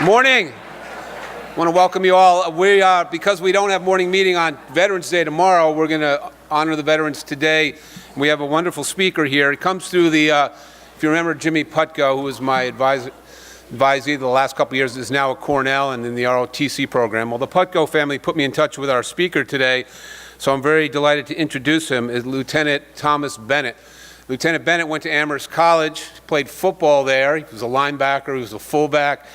Morning. I want to welcome you all. Because we don't have morning meeting on Veterans Day tomorrow, we're going to honor the veterans today. We have a wonderful speaker here. He comes through if you remember Jimmy Putko, who was my advisee the last couple of years, is now at Cornell and in the ROTC program. Well, the Putko family put me in touch with our speaker today, so I'm very delighted to introduce him, is Lieutenant Thomas Bennett. Lieutenant Bennett went to Amherst College, played football there. He was a linebacker, he was a fullback.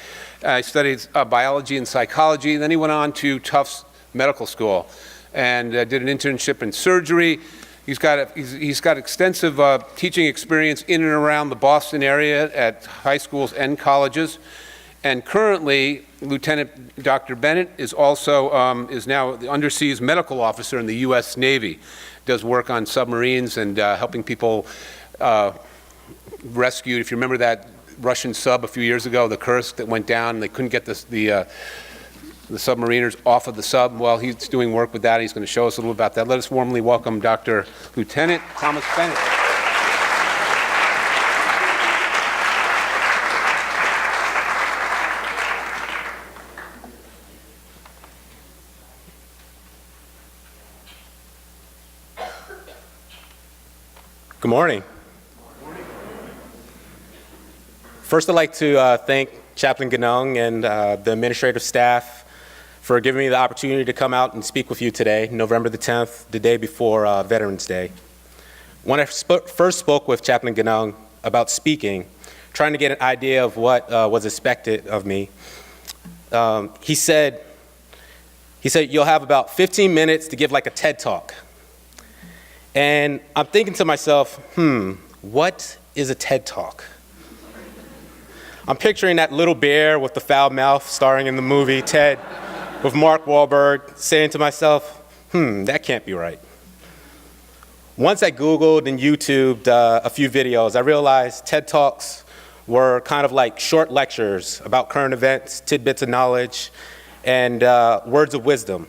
He studied biology and psychology. Then he went on to Tufts Medical School and did an internship in surgery. He's got extensive teaching experience in and around the Boston area at high schools and colleges. And currently, Lieutenant Dr. Bennett is also is now the underseas medical officer in the U.S. Navy. Does work on submarines and helping people rescued. If you remember that Russian sub a few years ago, the Kursk, that went down, and they couldn't get the submariners off of the sub. Well, he's doing work with that. He's going to show us a little about that. Let us warmly welcome Dr. Lieutenant Thomas Bennett. Good morning. First, I'd like to thank Chaplain Ganung and the administrative staff for giving me the opportunity to come out and speak with you today, November the 10th, the day before Veterans Day. When I first spoke with Chaplain Ganung about speaking, trying to get an idea of what was expected of me, he said, you'll have about 15 minutes to give like a TED Talk. And I'm thinking to myself, what is a TED Talk? I'm picturing that little bear with the foul mouth starring in the movie Ted with Mark Wahlberg, saying to myself, that can't be right. Once I Googled and YouTubed a few videos, I realized TED Talks were kind of like short lectures about current events, tidbits of knowledge, and words of wisdom.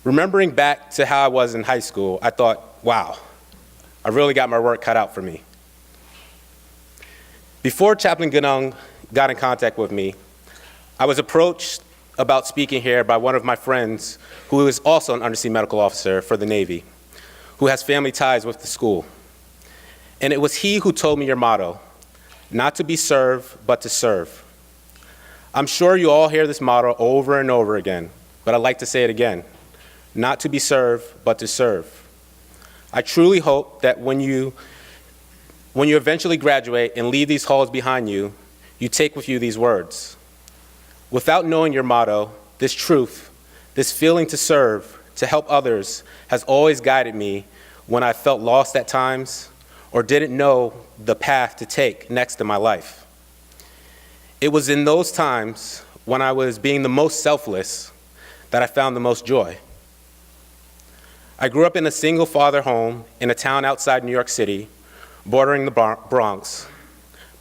Remembering back to how I was in high school, I thought, wow, I really got my work cut out for me. Before Chaplain Ganung got in contact with me, I was approached about speaking here by one of my friends who is also an undersea medical officer for the Navy, who has family ties with the school. And it was he who told me your motto, not to be served, but to serve. I'm sure you all hear this motto over and over again, but I'd like to say it again, not to be served, but to serve. I truly hope that when you eventually graduate and leave these halls behind you, you take with you these words. Without knowing your motto, this truth, this feeling to serve, to help others, has always guided me when I felt lost at times or didn't know the path to take next in my life. It was in those times when I was being the most selfless that I found the most joy. I grew up in a single father home in a town outside New York City, bordering the Bronx.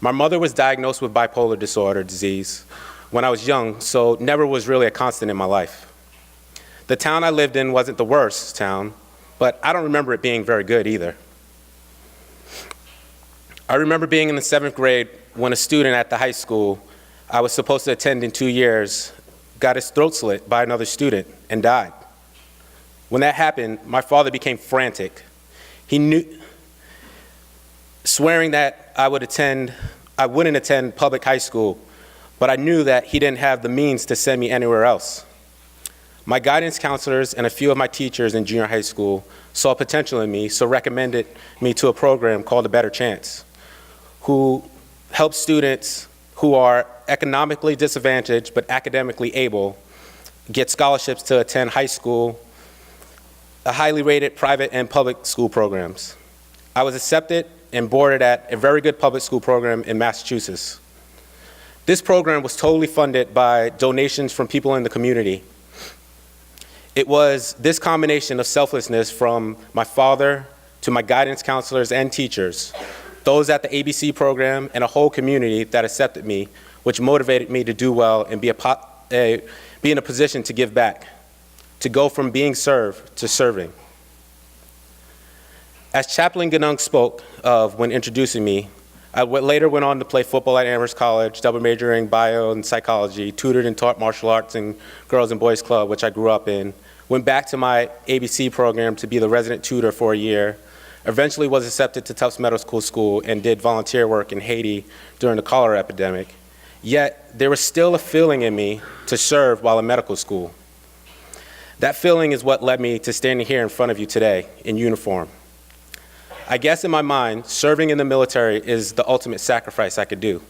My mother was diagnosed with bipolar disorder disease when I was young, so never was really a constant in my life. The town I lived in wasn't the worst town, but I don't remember it being very good either. I remember being in the 7th grade when a student at the high school I was supposed to attend in 2 years got his throat slit by another student and died. When that happened, my father became frantic. Swearing that I wouldn't attend public high school, but I knew that he didn't have the means to send me anywhere else. My guidance counselors and a few of my teachers in junior high school saw potential in me, so recommended me to a program called A Better Chance, who helps students who are economically disadvantaged but academically able get scholarships to attend high school, highly rated private and public school programs. I was accepted and boarded at a very good public school program in Massachusetts. This program was totally funded by donations from people in the community. It was this combination of selflessness from my father to my guidance counselors and teachers, those at the ABC program, and a whole community that accepted me, which motivated me to do well and be in a position to give back, to go from being served to serving. As Chaplain Ganung spoke of when introducing me, Later went on to play football at Amherst College, double majoring bio and psychology, tutored and taught martial arts in Girls and Boys Club, which I grew up in. Went back to my ABC program to be the resident tutor for a year. Eventually was accepted to Tufts Medical School and did volunteer work in Haiti during the cholera epidemic. Yet there was still a feeling in me to serve while in medical school. That feeling is what led me to standing here in front of you today in uniform. I guess in my mind, serving in the military is the ultimate sacrifice I could do.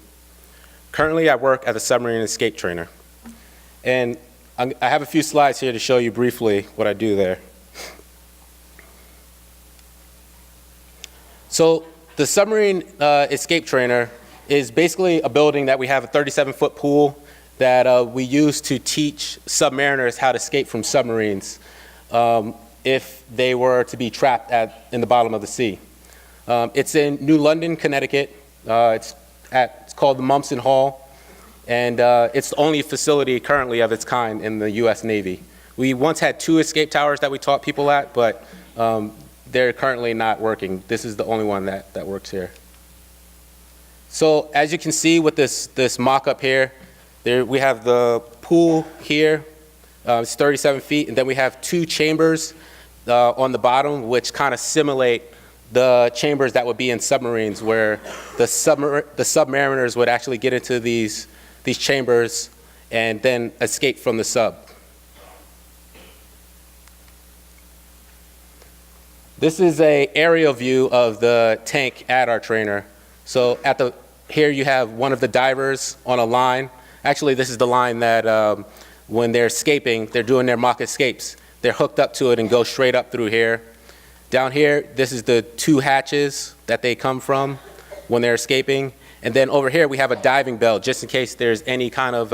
Currently, I work as a submarine escape trainer. And I have a few slides here to show you briefly what I do there. So the submarine escape trainer is basically a building that we have a 37-foot pool that we use to teach submariners how to escape from submarines if they were to be trapped in the bottom of the sea. It's in New London, Connecticut. It's called the Mumpson Hall, and it's the only facility currently of its kind in the U.S. Navy. We once had 2 escape towers that we taught people at, but they're currently not working. This is the only one that works here. So as you can see with this mock-up here, we have the pool here. It's 37 feet, and then we have 2 chambers on the bottom, which kind of simulate the chambers that would be in submarines, where the submariners would actually get into these chambers and then escape from the sub. This is an aerial view of the tank at our trainer. So here you have one of the divers on a line. Actually, this is the line that when they're escaping, they're doing their mock escapes. They're hooked up to it and go straight up through here. Down here, this is the 2 hatches that they come from when they're escaping. And then over here, we have a diving bell, just in case there's any kind of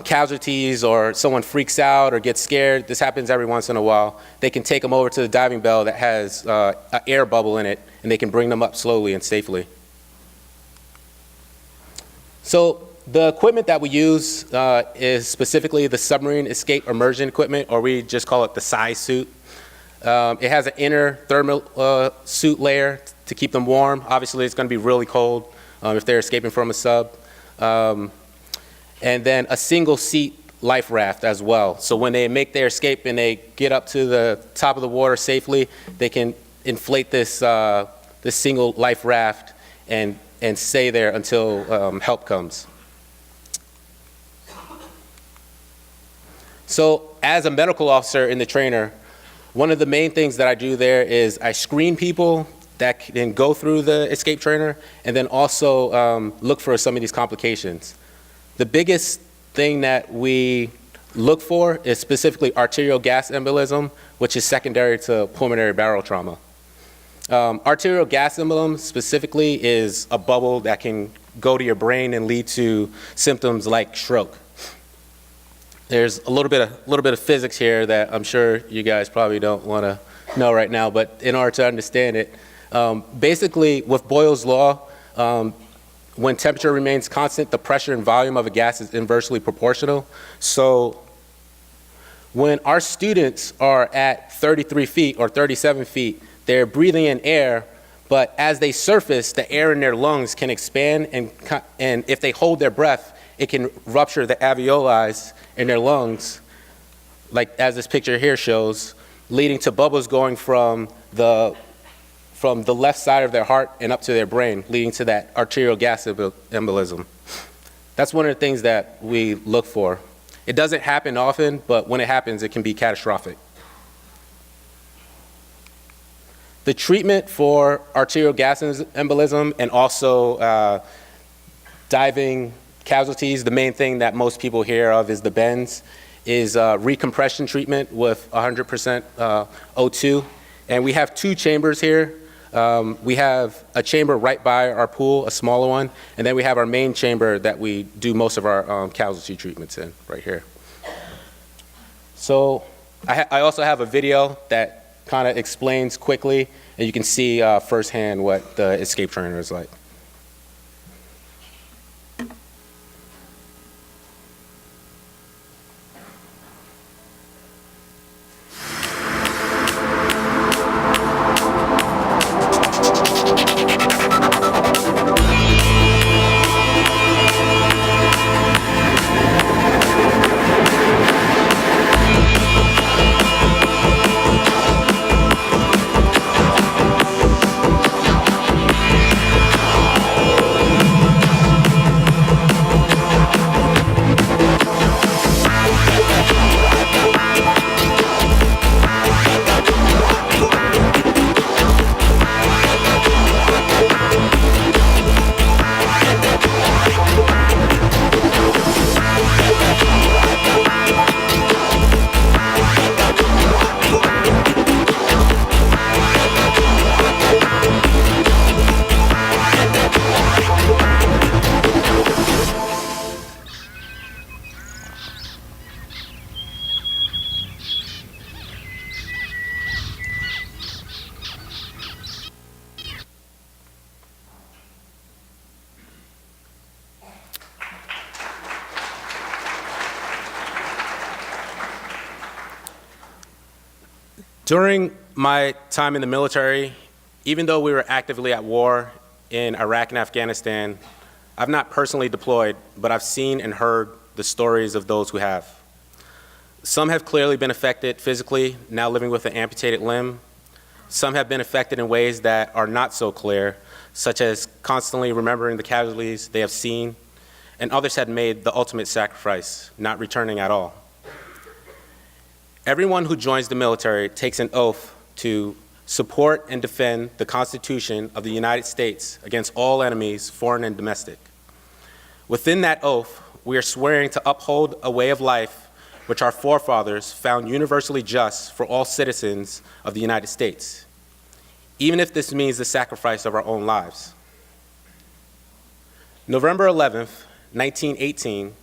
casualties or someone freaks out or gets scared. This happens every once in a while. They can take them over to the diving bell that has an air bubble in it, and they can bring them up slowly and safely. So the equipment that we use is specifically the submarine escape immersion equipment, or we just call it the SIZE suit. It has an inner thermal suit layer to keep them warm. Obviously, it's going to be really cold if they're escaping from a sub. And then a single seat life raft as well. So when they make their escape and they get up to the top of the water safely, they can inflate this single life raft and stay there until help comes. So as a medical officer in the trainer, one of the main things that I do there is I screen people that can go through the escape trainer, and then also look for some of these complications. The biggest thing that we look for is specifically arterial gas embolism, which is secondary to pulmonary barrel trauma. Arterial gas embolism specifically is a bubble that can go to your brain and lead to symptoms like stroke. There's a little bit of physics here that I'm sure you guys probably don't want to know right now, but in order to understand it, basically with Boyle's law, when temperature remains constant, the pressure and volume of a gas is inversely proportional. So when our students are at 33 feet or 37 feet, they're breathing in air, but as they surface, the air in their lungs can expand, and if they hold their breath, it can rupture the alveoli in their lungs, like as this picture here shows, leading to bubbles going from the left side of their heart and up to their brain, leading to that arterial gas embolism. That's one of the things that we look for. It doesn't happen often, but when it happens, it can be catastrophic. The treatment for arterial gas embolism and also diving casualties, the main thing that most people hear of is the bends, is recompression treatment with 100% O2. And we have 2 chambers here. We have a chamber right by our pool, a smaller one, and then we have our main chamber that we do most of our casualty treatments in, right here. So I also have a video that kind of explains quickly, and you can see firsthand what the escape trainer is like. During my time in the military, even though we were actively at war in Iraq and Afghanistan, I've not personally deployed, but I've seen and heard the stories of those who have. Some have clearly been affected physically, now living with an amputated limb. Some have been affected in ways that are not so clear, such as constantly remembering the casualties they have seen, and others had made the ultimate sacrifice, not returning at all. Everyone who joins the military takes an oath to support and defend the Constitution of the United States against all enemies, foreign and domestic. Within that oath, we are swearing to uphold a way of life which our forefathers found universally just for all citizens of the United States, even if this means the sacrifice of our own lives. November 11th, 1918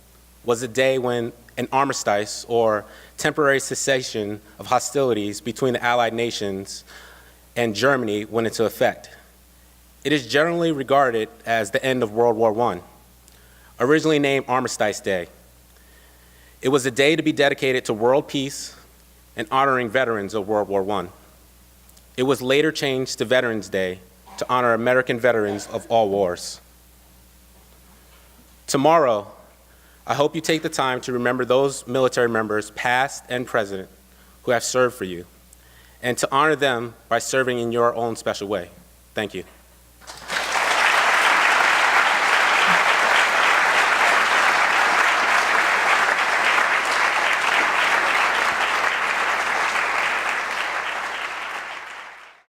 was the day when an armistice, or temporary cessation of hostilities between the Allied nations and Germany, went into effect. It is generally regarded as the end of World War I, originally named Armistice Day. It was a day to be dedicated to world peace and honoring veterans of World War I. It was later changed to Veterans Day to honor American veterans of all wars. Tomorrow, I hope you take the time to remember those military members, past and present, who have served for you, and to honor them by serving in your own special way. Thank you.